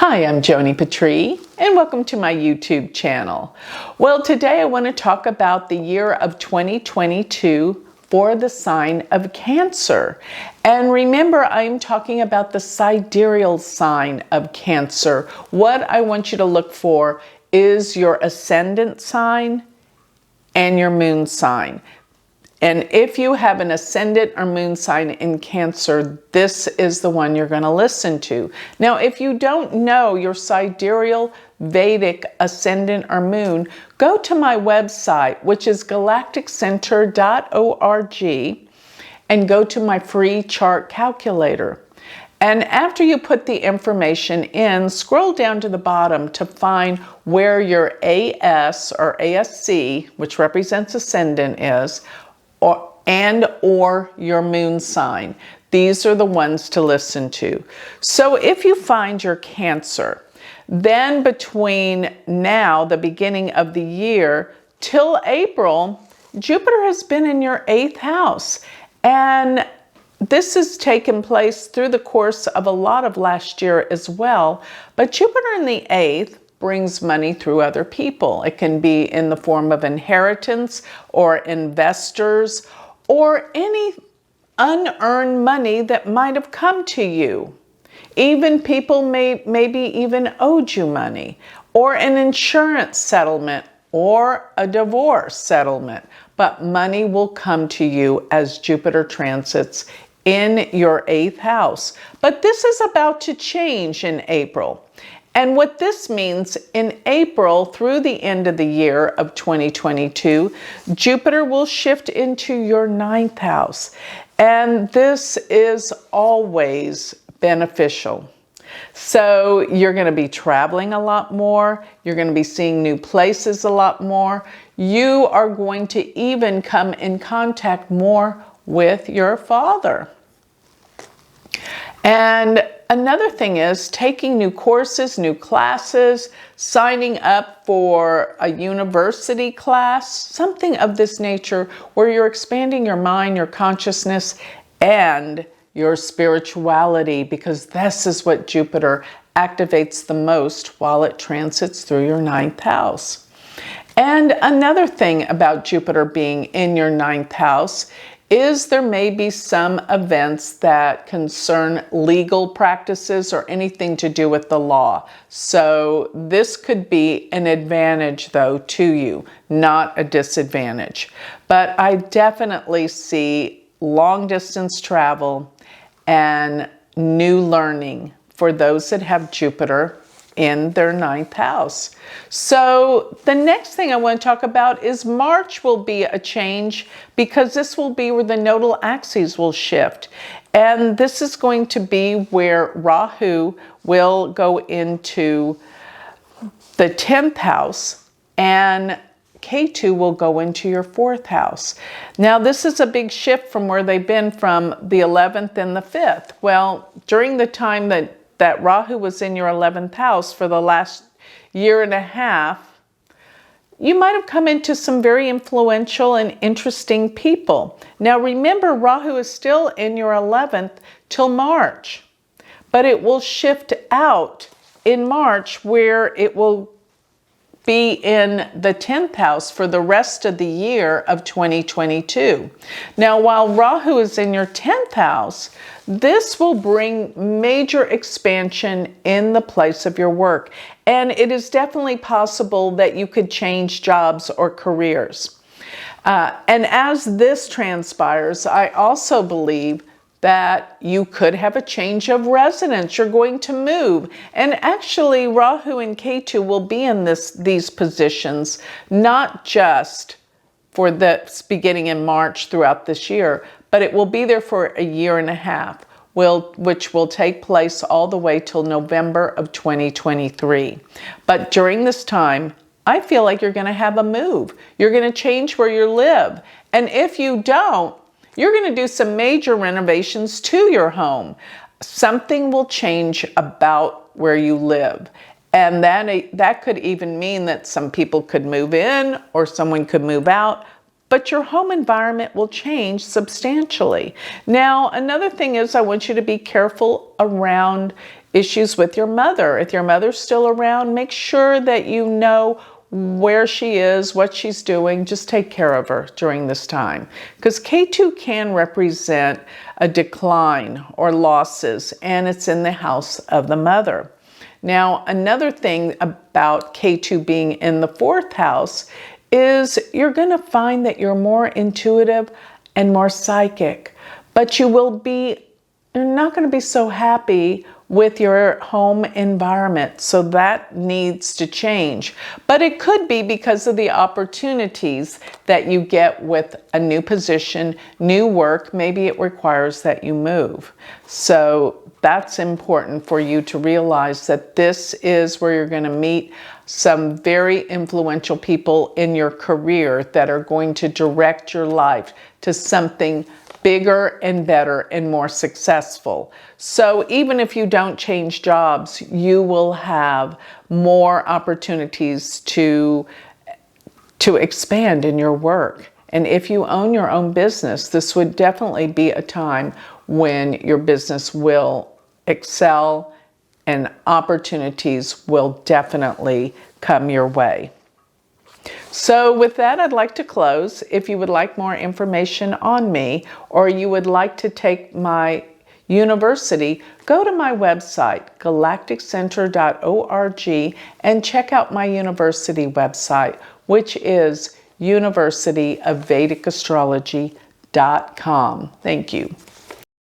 Hi, I'm Joni Patry, and welcome to my YouTube channel. Well, today I want to talk about the year of 2022 for the sign of Cancer. And remember, I'm talking about the sidereal sign of Cancer. What I want you to look for is your ascendant sign and your moon sign. And if you have an ascendant or moon sign in Cancer, this is the one you're going to listen to. Now, if you don't know your sidereal Vedic ascendant or moon, go to my website, which is galacticcenter.org, and go to my free chart calculator. And after you put the information in, scroll down to the bottom to find where your AS or ASC, which represents ascendant, is, or your moon sign. These are the ones to listen to. So if you find your Cancer, then between now, the beginning of the year, till April, Jupiter has been in your 8th house. And this has taken place through the course of a lot of last year as well. But Jupiter in the 8th brings money through other people. It can be in the form of inheritance or investors or any unearned money that might have come to you. Even people maybe even owed you money, or an insurance settlement or a divorce settlement. But money will come to you as Jupiter transits in your 8th house. But this is about to change in April. And what this means, in April through the end of the year of 2022, Jupiter will shift into your 9th house. And this is always beneficial. So you're going to be traveling a lot more. You're going to be seeing new places a lot more. You are going to even come in contact more with your father. And another thing is taking new courses, new classes, signing up for a university class, something of this nature where you're expanding your mind, your consciousness, and your spirituality, because this is what Jupiter activates the most while it transits through your 9th house. And another thing about Jupiter being in your 9th house is there may be some events that concern legal practices or anything to do with the law. So this could be an advantage, though, to you, not a disadvantage. But I definitely see long distance travel and new learning for those that have Jupiter in their 9th house. So the next thing I want to talk about is March will be a change, because this will be where the nodal axes will shift. And this is going to be where Rahu will go into the 10th house and Ketu will go into your 4th house. Now, this is a big shift from where they've been from the 11th and the 5th. Well, during the time that Rahu was in your 11th house for the last year and a half, you might have come into some very influential and interesting people. Now remember, Rahu is still in your 11th till March, but it will shift out in March where it will be in the 10th house for the rest of the year of 2022. Now, while Rahu is in your 10th house, this will bring major expansion in the place of your work. And it is definitely possible that you could change jobs or careers. And as this transpires, I also believe that you could have a change of residence. You're going to move. And actually, Rahu and Ketu will be in these positions, not just for this beginning in March throughout this year, but it will be there for a year and a half, which will take place all the way till November of 2023. But during this time, I feel like you're going to have a move. You're going to change where you live. And if you don't, you're going to do some major renovations to your home. Something will change about where you live. And that could even mean that some people could move in or someone could move out. but your home environment will change substantially. Now, another thing is I want you to be careful around issues with your mother. If your mother's still around, make sure that you know where she is, what she's doing. Just take care of her during this time, because K2 can represent a decline or losses, and it's in the house of the mother. Now, another thing about K2 being in the 4th house is you're going to find that you're more intuitive and more psychic, but you're not going to be so happy with your home environment. So that needs to change. But it could be because of the opportunities that you get with a new position, new work. Maybe it requires that you move. So that's important for you to realize that this is where you're going to meet some very influential people in your career that are going to direct your life to something bigger and better and more successful. So even if you don't change jobs, you will have more opportunities to expand in your work. And if you own your own business, this would definitely be a time when your business will excel and opportunities will definitely come your way. So with that, I'd like to close. If you would like more information on me, or you would like to take my university, go to my website, galacticcenter.org, and check out my university website, which is University of Vedic Astrology.com. Thank you.